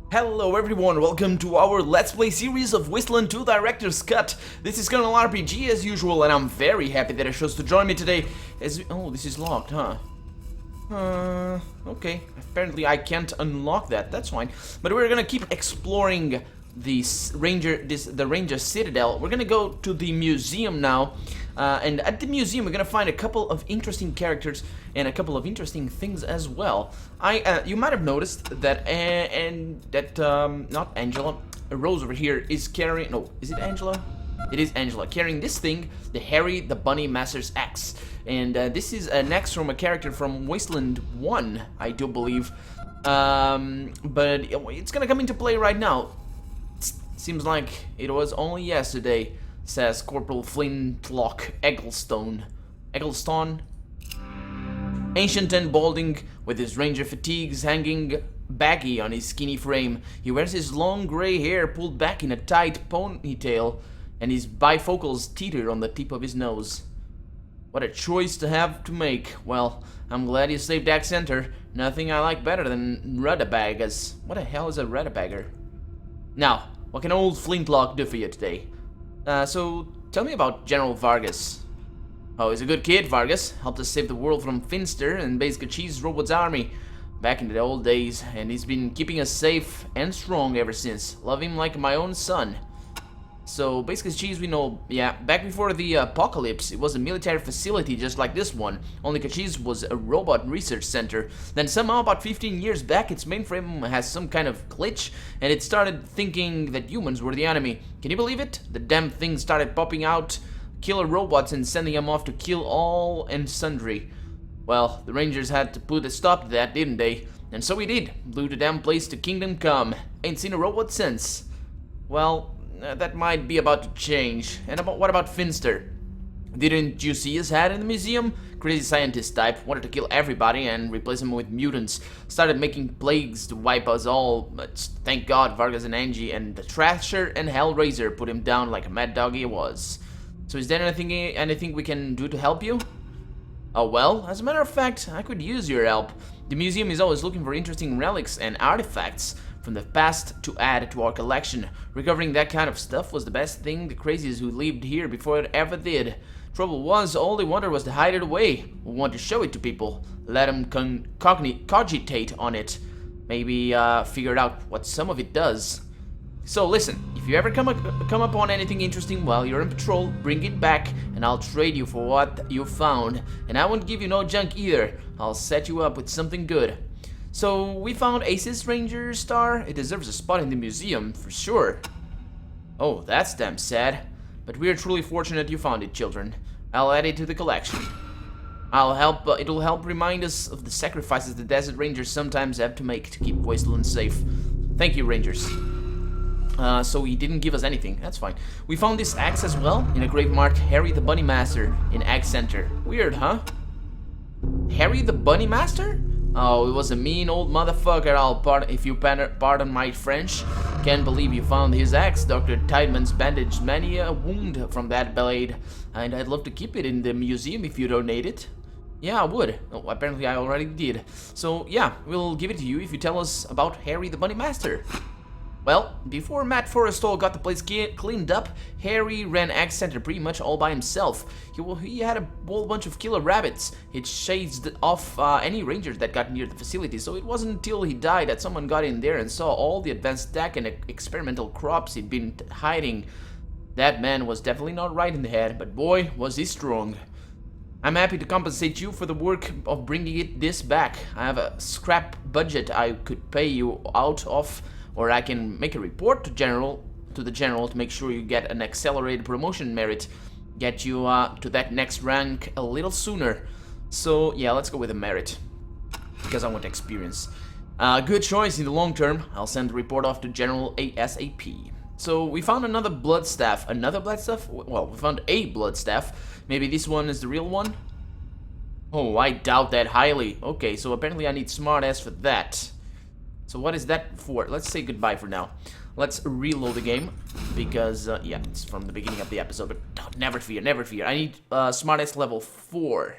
Hello everyone, welcome to our Let's Play series of Wasteland 2 Director's Cut. This is Colonel RPG as usual, and I'm very happy that I chose to join me today. Oh, this is locked, huh? Okay. Apparently I can't unlock that, that's fine. But we're gonna keep exploring the Ranger Citadel. We're gonna go to the museum now. And at the museum we're gonna find a couple of interesting characters and a couple of interesting things as well. You might have noticed that not Angela, Rose over here is carrying, no, is it Angela? It is Angela, carrying this thing, the Harry the Bunny Master's axe. And this is an axe from a character from Wasteland 1, I do believe. But it's gonna come into play right now. Seems like it was only yesterday, says Corporal Flintlock Egglestone. Ancient and balding, with his ranger fatigues hanging baggy on his skinny frame. He wears his long gray hair pulled back in a tight ponytail, and his bifocals teeter on the tip of his nose. What a choice to have to make. Well, I'm glad you saved Axe Center. Nothing I like better than rutabagas. What the hell is a rutabaga? Now, what can old Flintlock do for you today? So, tell me about General Vargas. Oh, he's a good kid, Vargas. Helped us save the world from Finster and basically cheese Robot's army back in the old days, and he's been keeping us safe and strong ever since. Love him like my own son. So, basically, Cheese, we know, yeah, back before the apocalypse, it was a military facility just like this one, only Kachis was a robot research center. Then somehow, about 15 years back, its mainframe has some kind of glitch, and it started thinking that humans were the enemy. Can you believe it? The damn thing started popping out killer robots and sending them off to kill all and sundry. Well, the Rangers had to put a stop to that, didn't they? And so we did. Blew the damn place to kingdom come. Ain't seen a robot since. Well, that might be about to change. And what about Finster? Didn't you see his hat in the museum? Crazy scientist type, wanted to kill everybody and replace them with mutants. Started making plagues to wipe us all, but thank God Vargas and Angie and the Thrasher and Hellraiser put him down like a mad dog he was. So is there anything we can do to help you? Oh well, as a matter of fact, I could use your help. The museum is always looking for interesting relics and artifacts from the past to add to our collection. Recovering that kind of stuff was the best thing the crazies who lived here before it ever did. Trouble was, all they wanted was to hide it away. We want to show it to people, let them cogitate on it, maybe figure out what some of it does. So listen, if you ever come upon anything interesting while you're in patrol, bring it back and I'll trade you for what you found. And I won't give you no junk either. I'll set you up with something good. So we found Ace's Ranger Star. It deserves a spot in the museum for sure. Oh, that's damn sad. But we are truly fortunate you found it, children. I'll add it to the collection. It'll help remind us of the sacrifices the Desert Rangers sometimes have to make to keep Wasteland safe. Thank you, Rangers. So he didn't give us anything, that's fine. We found this axe as well, in a grave marked Harry the Bunny Master in Axe Center. Weird, huh? Harry the Bunny Master? Oh, it was a mean old motherfucker, if you pardon my French. Can't believe you found his axe. Dr. Tideman's bandaged many a wound from that blade, and I'd love to keep it in the museum if you donate it. Yeah, I would. Oh, apparently I already did. So yeah, we'll give it to you if you tell us about Harry the Bunny Master. Well, before Matt Forrestal got the place cleaned up, Harry ran Axe Center pretty much all by himself. He had a whole bunch of killer rabbits. It chased off any rangers that got near the facility, so it wasn't until he died that someone got in there and saw all the advanced tech and experimental crops he'd been hiding. That man was definitely not right in the head, but boy, was he strong. I'm happy to compensate you for the work of bringing this back. I have a scrap budget I could pay you out of, or I can make a report to the general to make sure you get an accelerated promotion merit, get you to that next rank a little sooner. So yeah, let's go with a merit, because I want experience. Good choice in the long term. I'll send the report off to General ASAP. So we found another blood staff. Another blood staff? Well, we found a blood staff. Maybe this one is the real one? Oh, I doubt that highly. Okay, so apparently I need smartass for that. So what is that for? Let's say goodbye for now. Let's reload the game, because, yeah, it's from the beginning of the episode, but never fear, never fear. I need smartass level 4.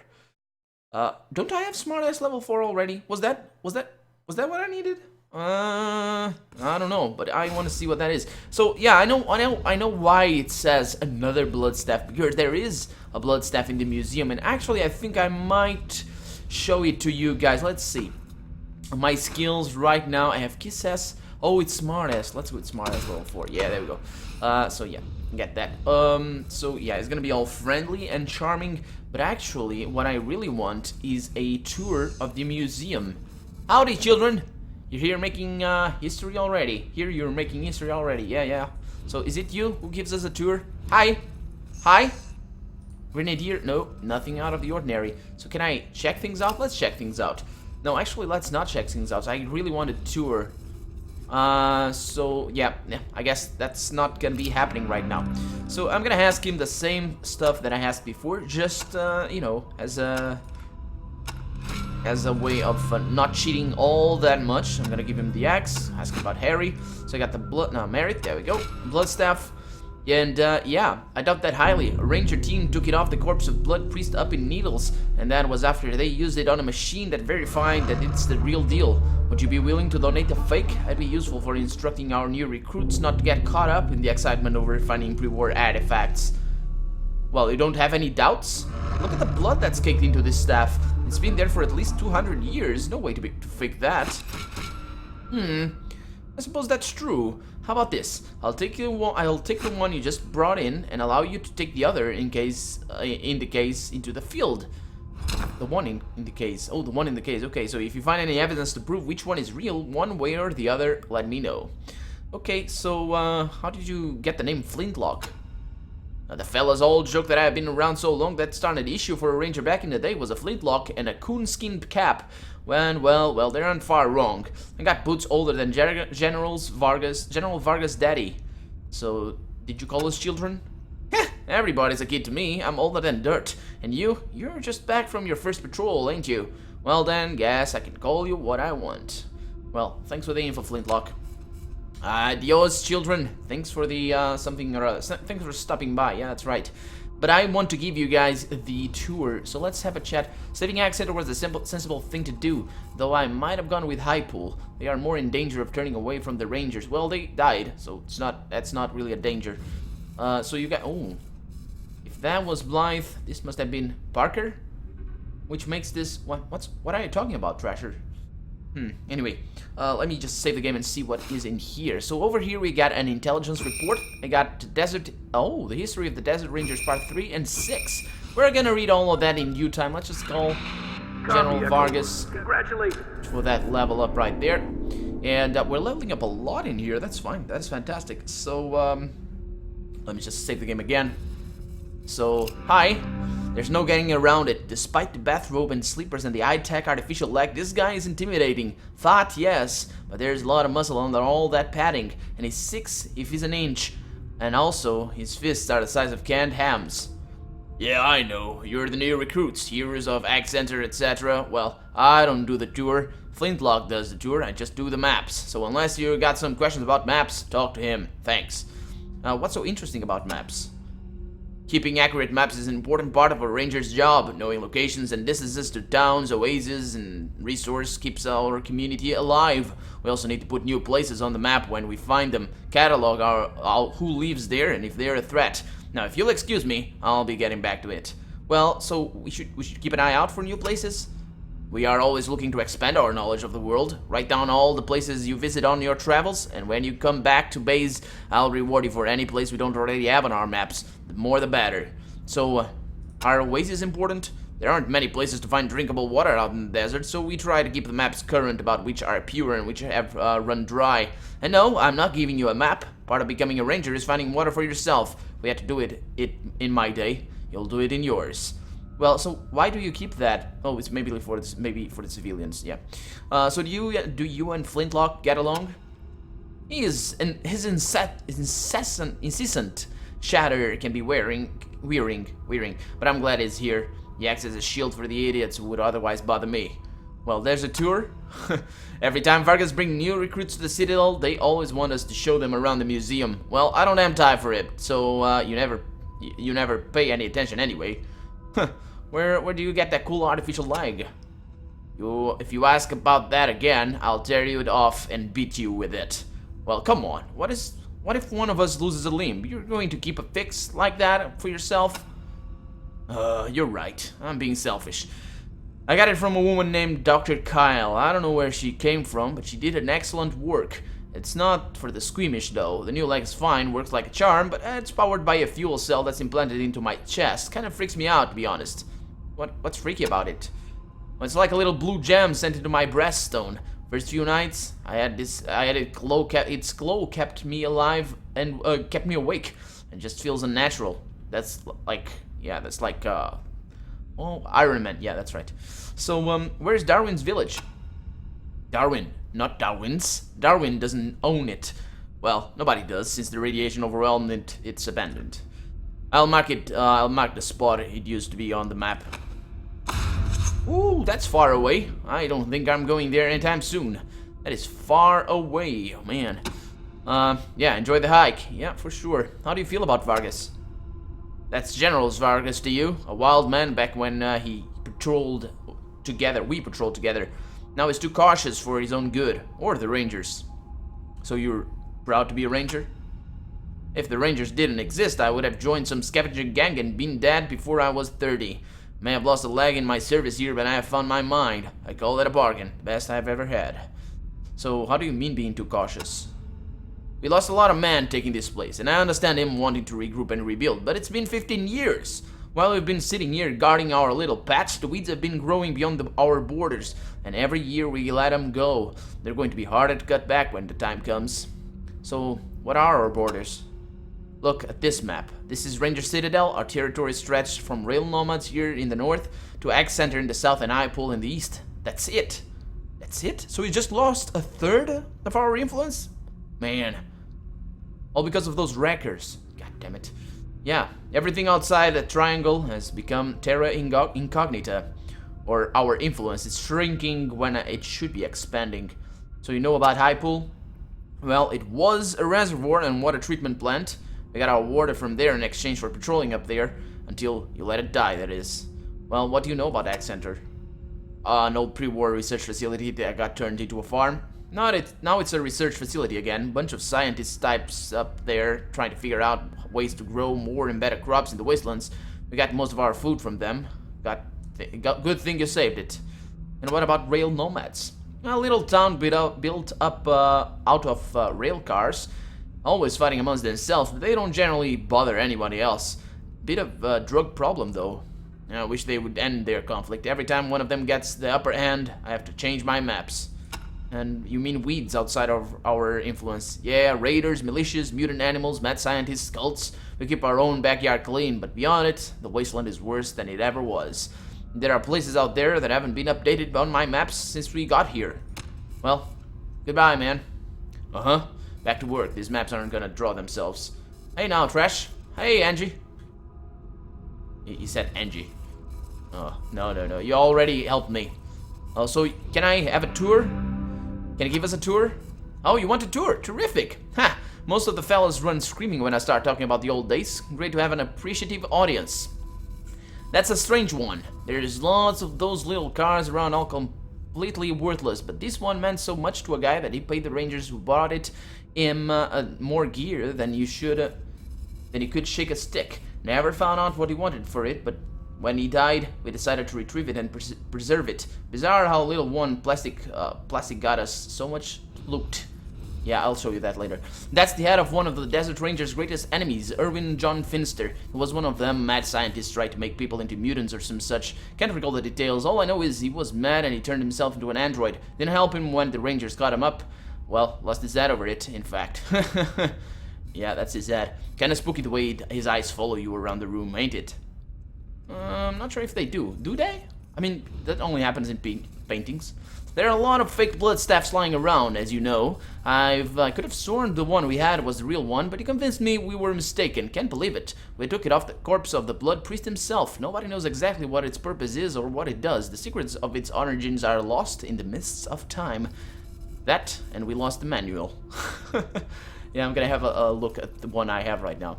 Don't I have smartass level 4 already? Was that what I needed? I don't don't know, but I want to see what that is. So yeah, I know why it says another blood staff, because there is a blood staff in the museum, and actually I think I might show it to you guys. Let's see. My skills right now, I have Kiss S. Oh, it's Smartass. Let's go with Smartass level 4. Yeah, there we go. So yeah, get that. So yeah, it's gonna be all friendly and charming, but actually what I really want is a tour of the museum. Howdy, children. You're here making history already. Here you're making history already. Yeah. So is it you who gives us a tour? Hi. Grenadier? No, nothing out of the ordinary. So can I check things out? Let's check things out. No, actually, let's not check things out. I really want a tour. So yeah, I guess that's not gonna be happening right now. So I'm gonna ask him the same stuff that I asked before, just you know, as a way of not cheating all that much. I'm gonna give him the axe, ask him about Harry. So I got the blood, no, merit, there we go, blood staff. And yeah, I doubt that highly. A ranger team took it off the corpse of Blood Priest up in Needles, and that was after they used it on a machine that verified that it's the real deal. Would you be willing to donate a fake? I'd be useful for instructing our new recruits not to get caught up in the excitement over finding pre-war artifacts. Well, you don't have any doubts? Look at the blood that's caked into this staff. It's been there for at least 200 years. No way to fake that. I suppose that's true. How about this? I'll take the one you just brought in and allow you to take the other in the case into the field. The one in the case. Oh, the one in the case. Okay, so if you find any evidence to prove which one is real, one way or the other, let me know. Okay, so how did you get the name Flintlock? The fellas all joke that I have been around so long that started an issue for a ranger back in the day was a flintlock and a coonskin cap. When, well, they aren't far wrong. I got boots older than General Vargas' daddy. So, did you call us children? Heh, everybody's a kid to me. I'm older than dirt. And you're just back from your first patrol, ain't you? Well then, guess I can call you what I want. Well, thanks for the info, Flintlock. Adios, children. Thanks for the something or other. Thanks for stopping by. Yeah, that's right. But I want to give you guys the tour, so let's have a chat. Saving Exeter was the sensible thing to do, though I might have gone with Highpool. They are more in danger of turning away from the Rangers. Well, they died, so that's not really a danger. So you got, oh, if that was Blythe, this must have been Parker, which makes this what are you talking about, Trasher? Anyway, let me just save the game and see what is in here. So over here we got an intelligence report. I got the history of the Desert Rangers part 3 and 6. We're gonna read all of that in due time. Let's just call General Vargas. Congratulations for that level up right there. And we're leveling up a lot in here. That's fine. That's fantastic. So, let me just save the game again. So, hi. There's no getting around it. Despite the bathrobe and sleepers and the high-tech artificial leg, this guy is intimidating. Fat, yes, but there's a lot of muscle under all that padding. And he's 6 if he's an inch. And also, his fists are the size of canned hams. Yeah, I know. You're the new recruits, heroes of Accenter, etc. Well, I don't do the tour. Flintlock does the tour, I just do the maps. So unless you got some questions about maps, talk to him. Thanks. What's so interesting about maps? Keeping accurate maps is an important part of a ranger's job. Knowing locations and distances to towns, oases, and resources keeps our community alive. We also need to put new places on the map when we find them, catalog who lives there and if they're a threat. Now, if you'll excuse me, I'll be getting back to it. Well, so we should keep an eye out for new places? We are always looking to expand our knowledge of the world. Write down all the places you visit on your travels, and when you come back to base, I'll reward you for any place we don't already have on our maps. The more the better. So, are oases important? There aren't many places to find drinkable water out in the desert, so we try to keep the maps current about which are pure and which have run dry. And no, I'm not giving you a map. Part of becoming a ranger is finding water for yourself. We had to do it in my day. You'll do it in yours. Well, so why do you keep that? Oh, it's maybe for the civilians. Yeah. So do you and Flintlock get along? His incessant chatter can be wearing. But I'm glad he's here. He acts as a shield for the idiots who would otherwise bother me. Well, there's a tour. Every time Vargas bring new recruits to the Citadel, they always want us to show them around the museum. Well, I don't have time for it, so you never pay any attention anyway. Where do you get that cool artificial leg? If you ask about that again, I'll tear you it off and beat you with it. Well, come on. What if one of us loses a limb? You're going to keep a fix like that for yourself? You're right. I'm being selfish. I got it from a woman named Dr. Kyle. I don't know where she came from, but she did an excellent work. It's not for the squeamish though. The new leg is fine, works like a charm, but it's powered by a fuel cell that's implanted into my chest. Kind of freaks me out, to be honest. What's freaky about it? Well, it's like a little blue gem sent into my breaststone. First few nights, its glow kept me alive and kept me awake. It just feels unnatural. That's like, well, Iron Man. Yeah, that's right. So, where's Darwin's village? Darwin, not Darwin's. Darwin doesn't own it. Well, nobody does, since the radiation overwhelmed it. It's abandoned. I'll mark the spot it used to be on the map. Ooh, that's far away. I don't think I'm going there anytime soon. That is far away, oh, man. Yeah, enjoy the hike. Yeah, for sure. How do you feel about Vargas? That's General Vargas to you. A wild man back when we patrolled together. Now he's too cautious for his own good, or the Rangers. So you're proud to be a Ranger? If the Rangers didn't exist, I would have joined some scavenger gang and been dead before I was 30. May have lost a leg in my service here, but I have found my mind. I call that a bargain. Best I've ever had. So, how do you mean being too cautious? We lost a lot of men taking this place, and I understand him wanting to regroup and rebuild, but it's been 15 years. While we've been sitting here guarding our little patch, the weeds have been growing beyond our borders, and every year we let them go. They're going to be harder to cut back when the time comes. So, what are our borders? Look at this map. This is Ranger Citadel. Our territory stretched from Rail Nomads here in the north to X Center in the south and Ipool in the east. That's it. That's it? So we just lost a third of our influence? Man. All because of those wreckers. God damn it. Yeah, everything outside that triangle has become terra incognita. Or our influence is shrinking when it should be expanding. So you know about Ipool? Well, it was a reservoir and water treatment plant. We got our water from there in exchange for patrolling up there, until you let it die, that is. Well, what do you know about X Center? An old pre-war research facility that got turned into a farm. Now it's a research facility again. Bunch of scientist types up there trying to figure out ways to grow more and better crops in the Wastelands. We got most of our food from them. Good thing you saved it. And what about Rail Nomads? A little town built up out of rail cars. Always fighting amongst themselves, but they don't generally bother anybody else. Bit of a drug problem though. I wish they would end their conflict. Every time one of them gets the upper hand, I have to change my maps. And you mean weeds outside of our influence? Yeah, raiders, militias, mutant animals, mad scientists, cults. We keep our own backyard clean, but beyond it, the wasteland is worse than it ever was. There are places out there that haven't been updated on my maps since we got here. Well, goodbye, man. Uh-huh. Back to work. These maps aren't gonna draw themselves. Hey now, Trash. Hey, Angie. He said Angie. Oh, no. You already helped me. Oh, so can I have a tour? Can you give us a tour? Oh, you want a tour? Terrific. Ha! Most of the fellas run screaming when I start talking about the old days. Great to have an appreciative audience. That's a strange one. There's lots of those little cars around all completely worthless, but this one meant so much to a guy that he paid the Rangers who bought it him more gear than he could shake a stick. Never found out what he wanted for it, but when he died, we decided to retrieve it and preserve it. Bizarre how little one plastic got us so much loot. Yeah, I'll show you that later. That's the head of one of the Desert Ranger's greatest enemies, Irwin John Finster. He was one of them mad scientists tried to make people into mutants or some such. Can't recall the details. All I know is he was mad and he turned himself into an android. Didn't help him when the Rangers got him up. Well, lost his head over it, in fact. Yeah, that's his head. Kinda spooky the way his eyes follow you around the room, ain't it? I'm not sure if they do. Do they? I mean, that only happens in paintings. There are a lot of fake blood staffs lying around, as you know. I could have sworn the one we had was the real one, but he convinced me we were mistaken. Can't believe it. We took it off the corpse of the blood priest himself. Nobody knows exactly what its purpose is or what it does. The secrets of its origins are lost in the mists of time. That, and we lost the manual. Yeah, I'm gonna have a look at the one I have right now.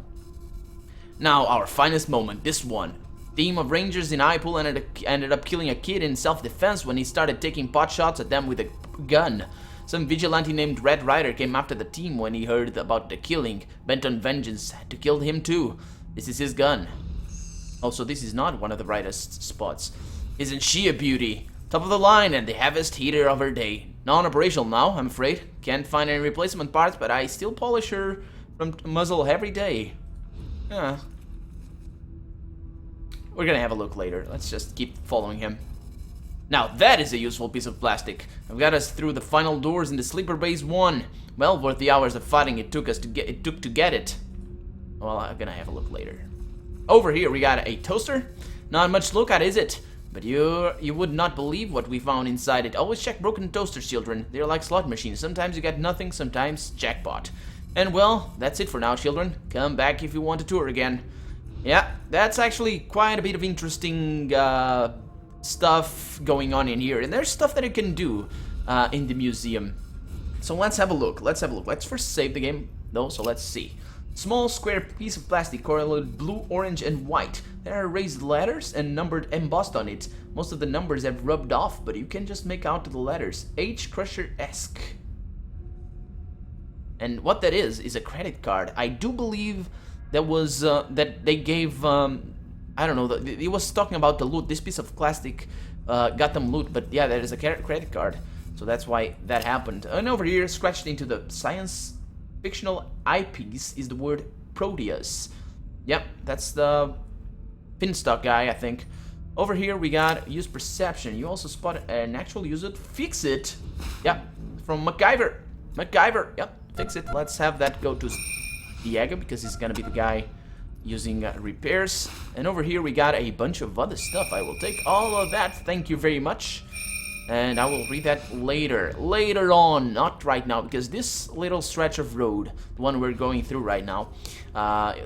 Now, our finest moment, this one. Team of Rangers in Ipool ended up killing a kid in self-defense when he started taking pot shots at them with a gun. Some vigilante named Red Rider came after the team when he heard about the killing. Bent on vengeance, had to kill him too. This is his gun. Also, this is not one of the brightest spots. Isn't she a beauty? Top of the line and the heaviest heater of her day. Non-operational now, I'm afraid. Can't find any replacement parts, but I still polish her from muzzle every day. Yeah. We're gonna have a look later. Let's just keep following him. Now that is a useful piece of plastic. I've got us through the final doors in the sleeper base 1. Well worth the hours of fighting it took to get it. Well, I'm gonna have a look later. Over here we got a toaster. Not much to look at, is it? But you would not believe what we found inside it. Always check broken toasters, children. They're like slot machines. Sometimes you get nothing, sometimes jackpot. And well, that's it for now, children. Come back if you want to tour again. Yeah, that's actually quite a bit of interesting stuff going on in here. And there's stuff that you can do in the museum. So let's have a look. Let's first save the game, though, so let's see. Small square piece of plastic correlated blue, orange, and white. There are raised letters and numbered embossed on it. Most of the numbers have rubbed off, but you can just make out the letters. H Crusher-esque. And what that is a credit card. I do believe that was that they gave I don't know. It was talking about the loot. This piece of plastic got them loot, but yeah, that is a credit card. So that's why that happened. And over here, scratched into the science fictional eyepiece, is the word Proteus. Yep, that's the Finstock guy, I think. Over here we got use perception. You also spot an actual user. Fix it. Yep, from MacGyver. Yep, fix it. Let's have that go to Diego because he's gonna be the guy using repairs. And over here we got a bunch of other stuff. I will take all of that. Thank you very much. And I will read that later on, not right now, because this little stretch of road, the one we're going through right now,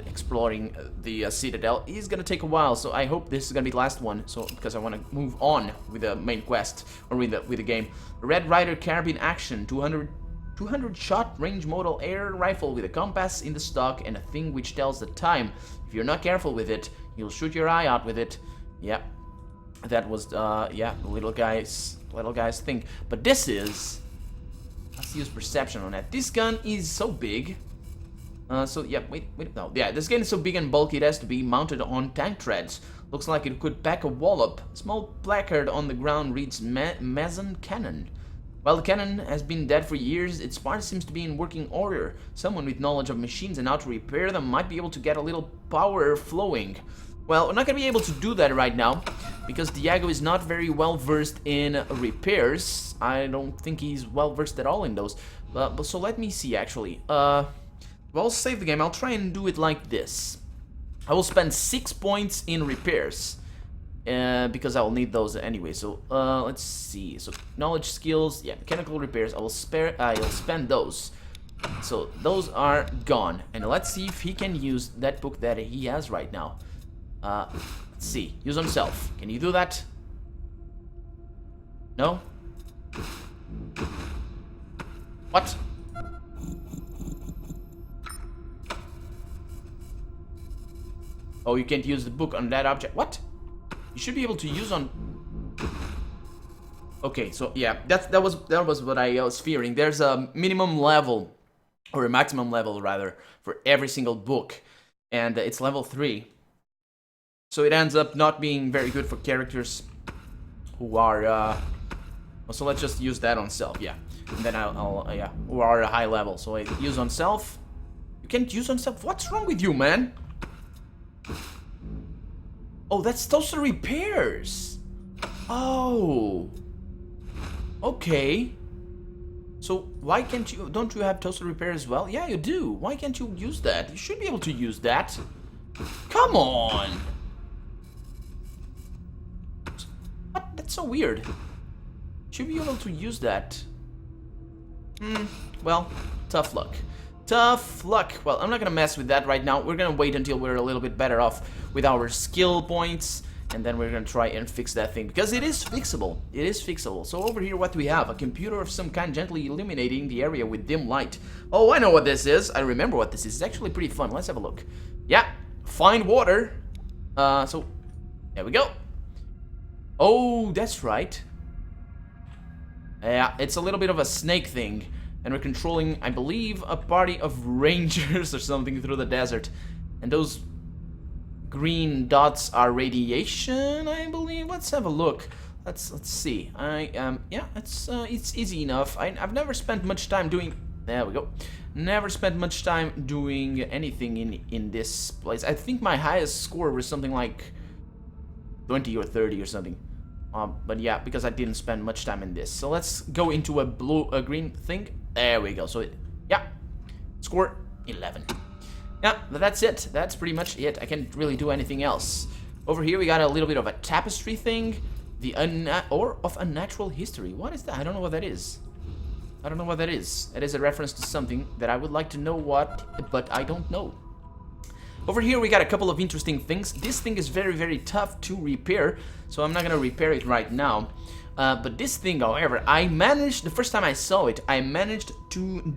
exploring the Citadel, is gonna take a while. So I hope this is gonna be the last one. So because I want to move on with the main quest or with the game. Red Rider carabine action, 200 shot range model air rifle with a compass in the stock and a thing which tells the time. If you're not careful with it, you'll shoot your eye out with it. Yep. That was, yeah, the little guy's thing. But this is... Let's use perception on that. This gun is so big. So, yeah, wait, no. Yeah, this gun is so big and bulky it has to be mounted on tank treads. Looks like it could pack a wallop. Small placard on the ground reads Mason Cannon. While the cannon has been dead for years, its part seems to be in working order. Someone with knowledge of machines and how to repair them might be able to get a little power flowing. Well, we're not going to be able to do that right now, because Diego is not very well versed in repairs. I don't think he's well versed at all in those. But so let me see, actually. Well, I'll save the game. I'll try and do it like this. I will spend 6 points in repairs, because I will need those anyway. So let's see. So knowledge skills, yeah, mechanical repairs. I'll spend those. So those are gone, and let's see if he can use that book that he has right now. Let's see. Use himself. Can you do that? No? What? Oh, you can't use the book on that object. What? You should be able to use on... Okay, so yeah, that was what I was fearing. There's a minimum level, or a maximum level rather, for every single book, and it's level 3. So it ends up not being very good for characters who are, so let's just use that on self, yeah. And then yeah, who are a high level. So I use on self. You can't use on self? What's wrong with you, man? Oh, that's toaster repairs. Oh. Okay. So why can't you, don't you have toaster repair as well? Yeah, you do. Why can't you use that? You should be able to use that. Come on. What? That's so weird. Should be able to use that. Well, tough luck. Tough luck. Well, I'm not gonna mess with that right now. We're gonna wait until we're a little bit better off with our skill points, and then we're gonna try and fix that thing, because it is fixable. It is fixable. So over here, what do we have? A computer of some kind gently illuminating the area with dim light. Oh, I know what this is. I remember what this is. It's actually pretty fun. Let's have a look. Yeah, find water. So there we go. Oh, that's right. Yeah, it's a little bit of a snake thing. And we're controlling, I believe, a party of rangers or something through the desert. And those green dots are radiation, I believe. Let's have a look. Let's see. Yeah, it's easy enough. I've never spent much time doing. There we go. Never spent much time doing anything in this place. I think my highest score was something like 20 or 30 or something. But yeah, because I didn't spend much time in this. So let's go into a green thing. There we go. So yeah, score 11. Yeah, but that's it. That's pretty much it. I can't really do anything else. Over here we got a little bit of a tapestry thing. The of unnatural history. What is that? I don't know what that is. I don't know what that is. That is a reference to something that I would like to know what, but I don't know. Over here we got a couple of interesting things. This thing is very, very tough to repair, so I'm not gonna repair it right now. But this thing, however, I managed, the first time I saw it, I managed to,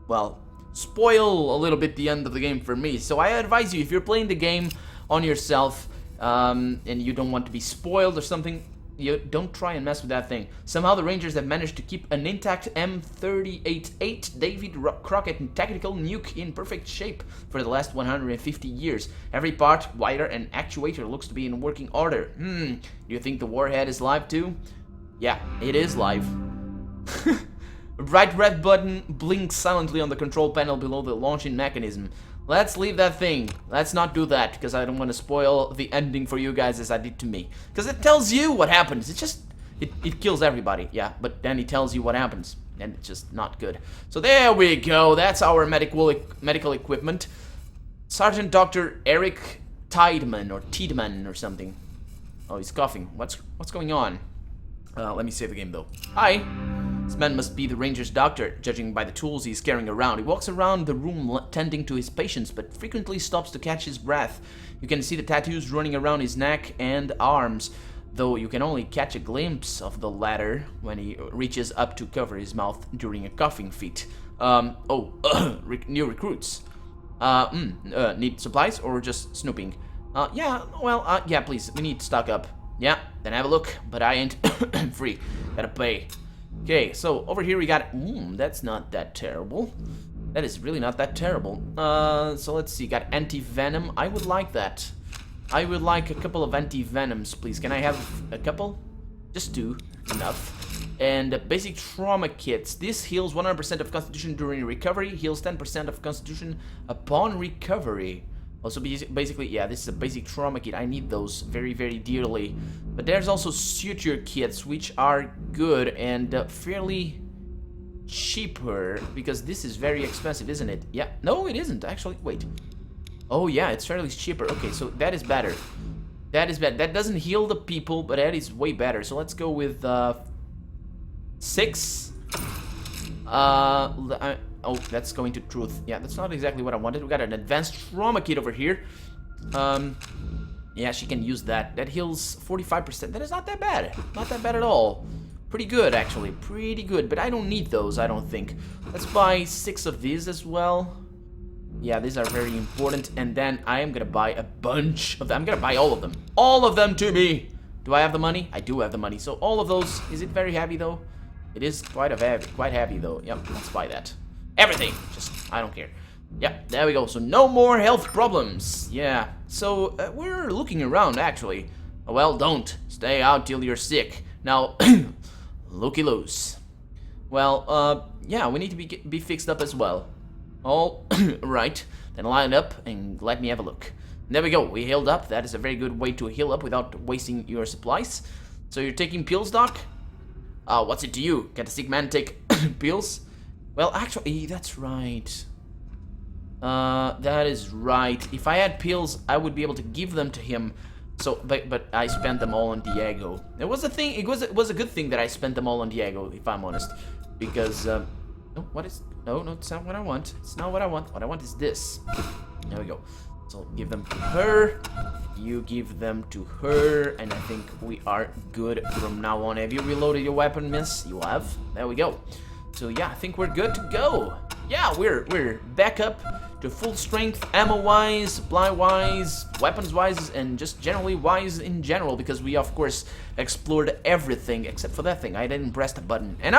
well, spoil a little bit the end of the game for me. So I advise you, if you're playing the game on yourself, and you don't want to be spoiled or something, you don't try and mess with that thing. Somehow the Rangers have managed to keep an intact M388 David Crockett tactical nuke in perfect shape for the last 150 years. Every part, wire, and actuator looks to be in working order. Do you think the warhead is live too? Yeah, it is live. A bright red button blinks silently on the control panel below the launching mechanism. Let's leave that thing. Let's not do that, because I don't want to spoil the ending for you guys as I did to me. Because it tells you what happens. It just, it kills everybody, yeah. But then it tells you what happens, and it's just not good. So there we go. That's our medical equipment. Sergeant Dr. Eric Tideman, or Tideman, or something. Oh, he's coughing. What's going on? Let me save the game, though. Hi. This man must be the Ranger's doctor, judging by the tools he's carrying around. He walks around the room tending to his patients, but frequently stops to catch his breath. You can see the tattoos running around his neck and arms, though you can only catch a glimpse of the latter when he reaches up to cover his mouth during a coughing fit. New recruits. Need supplies or just snooping? Yeah, please, we need to stock up. Yeah, then have a look, but I ain't free. Gotta pay. Okay, so over here we got, that's not that terrible. That is really not that terrible. So let's see, got anti-venom. I would like that. I would like a couple of anti-venoms, please. Can I have a couple? Just 2, enough. And basic trauma kits. This heals 100% of constitution during recovery, heals 10% of constitution upon recovery. Also, basically, yeah, this is a basic trauma kit. I need those very, very dearly. But there's also suture kits, which are good and fairly cheaper, because this is very expensive, isn't it? Yeah, no, it isn't, actually. Wait. Oh, yeah, it's fairly cheaper. Okay, so that is better. That is better. That doesn't heal the people, but that is way better. So let's go with 6. Oh, that's going to truth. Yeah, that's not exactly what I wanted. We got an advanced trauma kit over here. Yeah, she can use that. That heals 45%. That is not that bad. Not that bad at all. Pretty good, actually. Pretty good. But I don't need those, I don't think. Let's buy 6 of these as well. Yeah, these are very important. And then I am gonna buy a bunch of them. I'm gonna buy all of them. All of them to me! Do I have the money? I do have the money. So all of those. Is it very heavy, though? It is quite heavy, though. Yep, let's buy that. Everything. Just, I don't care. Yeah, there we go. So no more health problems. Yeah. So we're looking around, actually. Well, don't. Stay out till you're sick. Now, looky loose. Well, yeah, we need to be fixed up as well. All right. Then line up and let me have a look. There we go. We healed up. That is a very good way to heal up without wasting your supplies. So you're taking pills, Doc? What's it to you? Can a sick man take pills? Well, actually, that's right. That is right. If I had pills, I would be able to give them to him. So, but I spent them all on Diego. It was a thing. It was a good thing that I spent them all on Diego, if I'm honest, because no, what is? No, it's not what I want. It's not what I want. What I want is this. There we go. So give them to her. You give them to her, and I think we are good from now on. Have you reloaded your weapon, miss? You have. There we go. So yeah, I think we're good to go. yeah, we're back up to full strength, ammo-wise, supply-wise, weapons-wise, and just generally wise in general, because we, of course, explored everything, except for that thing. I didn't press the button. And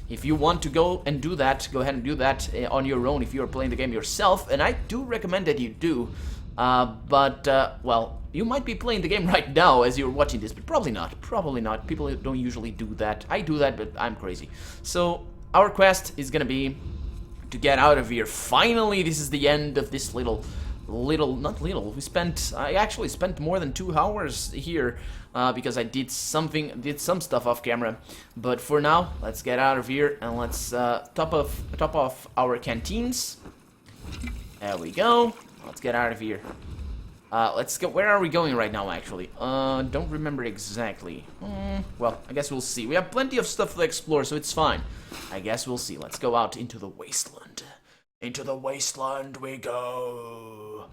if you want to go and do that, go ahead and do that on your own if you're playing the game yourself, and I do recommend that you do. Well, you might be playing the game right now as you're watching this, but probably not. Probably not. People don't usually do that. I do that, but I'm crazy. So, our quest is gonna be to get out of here. Finally, this is the end of this not little. I actually spent more than 2 hours here because I did some stuff off camera. But for now, let's get out of here and let's top off our canteens. There we go. Let's get out of here. Let's go. Where are we going right now, actually? Don't remember exactly. Well, I guess we'll see. We have plenty of stuff to explore, so it's fine. I guess we'll see. Let's go out into the Wasteland. Into the Wasteland we go.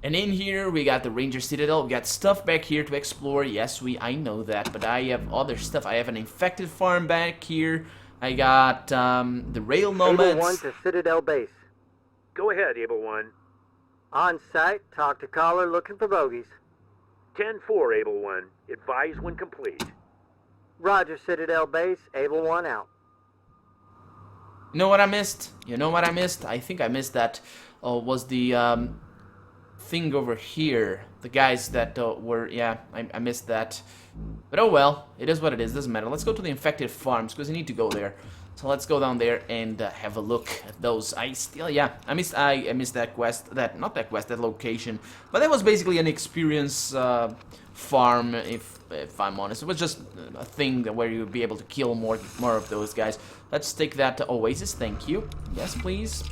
And in here, we got the Ranger Citadel. We got stuff back here to explore. Yes, I know that, but I have other stuff. I have an infected farm back here. I got the rail nomads. Able 1 to Citadel base. Go ahead, Able 1. On site, talk to caller looking for bogeys. 10-4, Able 1. Advise when complete. Roger, Citadel base, Able 1 out. You know what I missed? You know what I missed? I think I missed that. Was the thing over here. The guys that were... Yeah, I missed that. But oh well. It is what it is. Doesn't matter. Let's go to the infected farms, because we need to go there. So let's go down there and have a look at those. I missed that quest. That location. But that was basically an experience farm, if I'm honest. It was just a thing where you'd be able to kill more of those guys. Let's take that to Oasis. Thank you. Yes, please.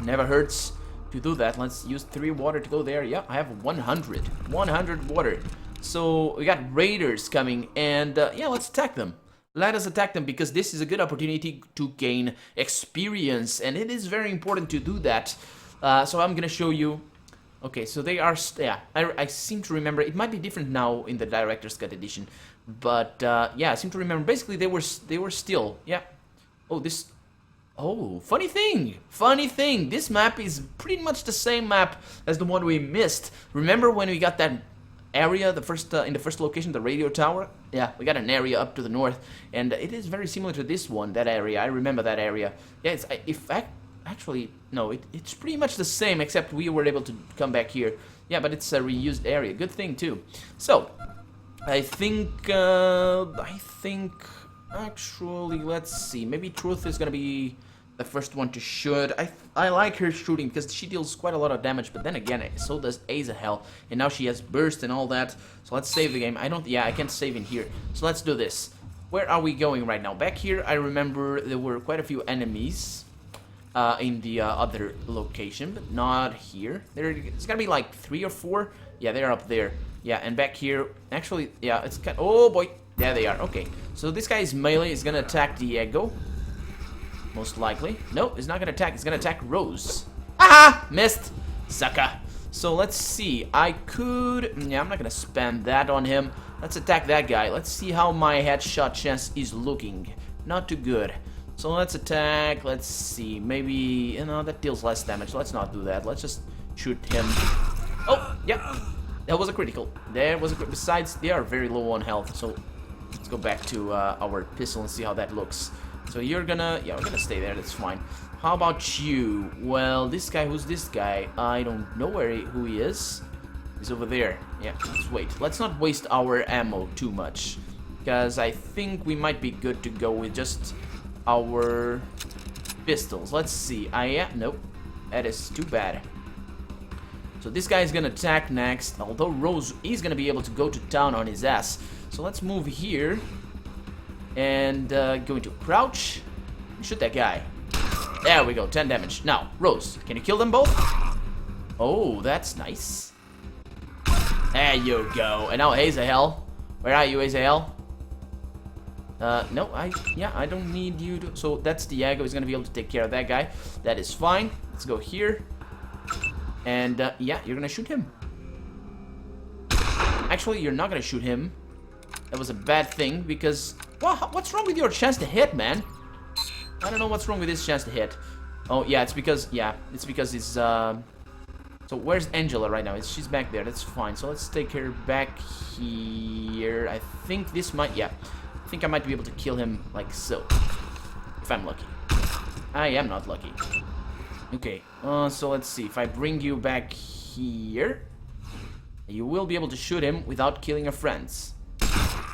Never hurts to do that. Let's use 3 water to go there. Yeah, I have 100. 100 water. So we got raiders coming, and yeah, let's attack them. Let us attack them, because this is a good opportunity to gain experience, and it is very important to do that. So I'm gonna show you. Okay, so they are. Yeah, I seem to remember. It might be different now in the Director's Cut edition, but yeah, I seem to remember. Basically, they were still. Yeah. Oh, this. Oh, funny thing. This map is pretty much the same map as the one we missed. Remember when we got that area, the first in the first location, the radio tower? Yeah, we got an area up to the north, and it is very similar to this one. That area, I remember that area. Yeah, actually no, it's pretty much the same, except we were able to come back here. Yeah, but it's a reused area. Good thing too. So I think actually, let's see. Maybe Truth is gonna be the first one to shoot. I like her shooting because she deals quite a lot of damage, but then again, so does Azahel, and now she has burst and all that. So let's save the game. I can't save in here. So let's do this. Where are we going right now? Back here, I remember there were quite a few enemies in the other location, but not here. It's gotta be like 3 or 4. Yeah, they're up there. Yeah, and back here, actually, yeah, it's kind. Oh boy, there they are. Okay, so this guy is melee. Is gonna attack Diego. Most likely. No, he's not gonna attack. He's gonna attack Rose. Ah! Missed! Sucker. So let's see. I could... Yeah, I'm not gonna spam that on him. Let's attack that guy. Let's see how my headshot chance is looking. Not too good. So let's attack. Let's see. Maybe... You know, that deals less damage. Let's not do that. Let's just shoot him. Oh! Yeah. That was a critical. There was a... Besides, they are very low on health. So let's go back to our pistol and see how that looks. So you're gonna... Yeah, we're gonna stay there. That's fine. How about you? Well, this guy... Who's this guy? I don't know who he is. He's over there. Yeah, let's wait. Let's not waste our ammo too much. Because I think we might be good to go with just our pistols. Let's see. Nope. That is too bad. So this guy is gonna attack next. Although Rose is gonna be able to go to town on his ass. So let's move here. And going to crouch. Shoot that guy. There we go, 10 damage. Now, Rose, can you kill them both? Oh, that's nice. There you go. And now Azahel. Where are you, Azahel? No, I don't need you to... So that's Diego. He's gonna be able to take care of that guy. That is fine. Let's go here. And, yeah, you're gonna shoot him. Actually, you're not gonna shoot him. That was a bad thing, because... Well, what's wrong with your chance to hit, man? I don't know what's wrong with his chance to hit. Oh, yeah, it's because it's, So where's Angela right now? She's back there, that's fine. So let's take her back here. I think this might, yeah. I think I might be able to kill him like so. If I'm lucky. I am not lucky. Okay, so let's see. If I bring you back here, you will be able to shoot him without killing your friends.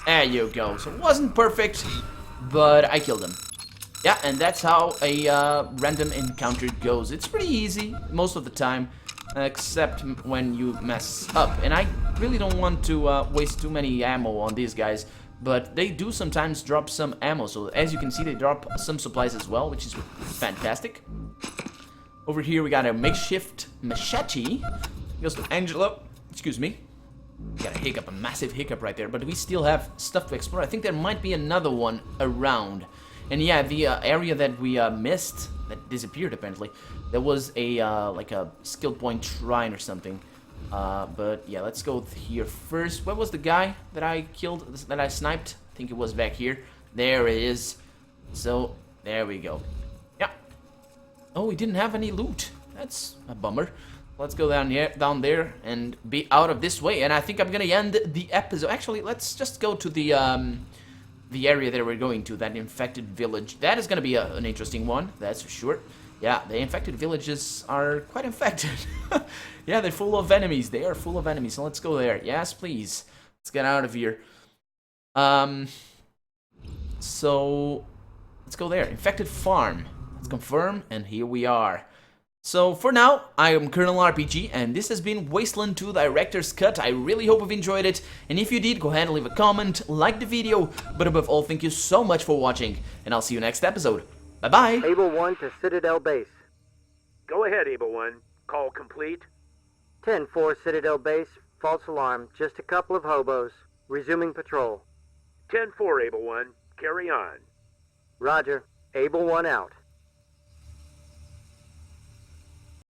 There you go. So it wasn't perfect, but I killed him. Yeah, and that's how a random encounter goes. It's pretty easy most of the time, except when you mess up. And I really don't want to waste too many ammo on these guys, but they do sometimes drop some ammo. So as you can see, they drop some supplies as well, which is fantastic. Over here we got a makeshift machete. Goes to Angela. Excuse me. Got a hiccup, a massive hiccup right there, but we still have stuff to explore. I think there might be another one around. And yeah, the area that we missed, that disappeared apparently, there was a like a skill point shrine or something. But yeah, let's go here first. Where was the guy that I killed, that I sniped? I think it was back here. There it is. So there we go. Yeah. Oh, we didn't have any loot. That's a bummer. Let's go down there and be out of this way. And I think I'm gonna end the episode. Actually, let's just go to the area that we're going to, that infected village. That is gonna be an interesting one, that's for sure. Yeah, the infected villages are quite infected. Yeah, they're full of enemies. They are full of enemies. So let's go there. Yes, please. Let's get out of here. So let's go there. Infected farm. Let's confirm, and here we are. So for now, I am Colonel RPG, and this has been Wasteland 2 Director's Cut. I really hope you've enjoyed it, and if you did, go ahead and leave a comment, like the video, but above all, thank you so much for watching, and I'll see you next episode. Bye-bye! Able 1 to Citadel Base. Go ahead, Able 1. Call complete. 10-4 Citadel Base. False alarm. Just a couple of hobos. Resuming patrol. 10-4, Able 1. Carry on. Roger. Able 1 out.